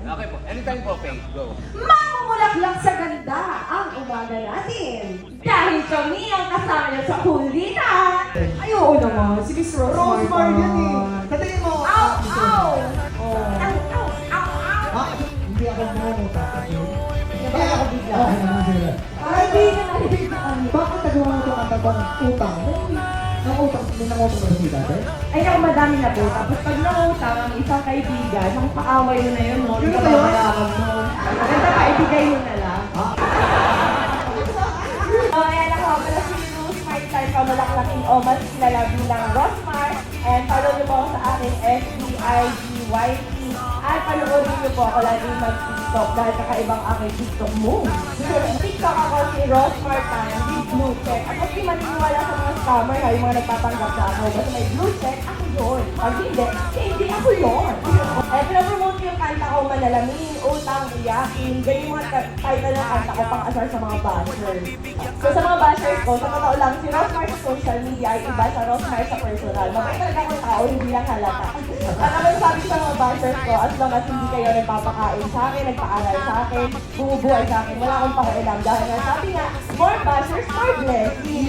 Okay po. Anytime po, Faye. Go. Mamumulaklak sa ganda ang umaga natin. Dahil kami ang kasama niya sa kulitan. Ay, oo naman. Si Miss Rosemar. Rosemar yan eh. Sa tingin mo. Ow! Ow! Oh. Ow! Ow! Ow! Ow! Ah, hindi ako mamuta. Kaya ako bigla. Ay, di ka nalilitaan. Bakit nagawa mo itong antabang utang? May nangutang na si dati? Ay, ako madami na po. Tapos pag nangutang ang isang kaibigan, ang paaway mo na yun, no? Yun Ikaw ba yun? mayaman mo. Maganda pa, ibigay mo na lang. So, ayan ako. Pala si Rosemar Time Pamalaklaking o mas kilala bilang Rosmar. And follow niyo po ako sa aking FBIGYT. At panoorin niyo po ako lagi mag-TikTok dahil kakaibang aking TikTok move. TikTok ako si Rosmar Time with blue check. At huwag kayo maniniwala sa mga scammer ha, yung mga nagpapanggap na ako. Basta may blue check, ako yun. Pag hindi ako yun. Eh, pinapromote ko yung kanta ko, Malalamin, Utang, Iyakin. Ganyan yung mga title ng kanta ko pang asar sa mga bashers. So sa mga bashers ko, sa totoo lang, si Rosmar sa social media ay iba sa Rosmar sa personal. Mabait talaga akong tao, hindi lang halata. At ako sabi sa mga bashers ko, as long as hindi kayo nagpapakain sa akin, nagpaaral sa akin, bumubuhay sa akin, wala akong pakialam. Dahil nga sabi nga, more bashers, more blessings.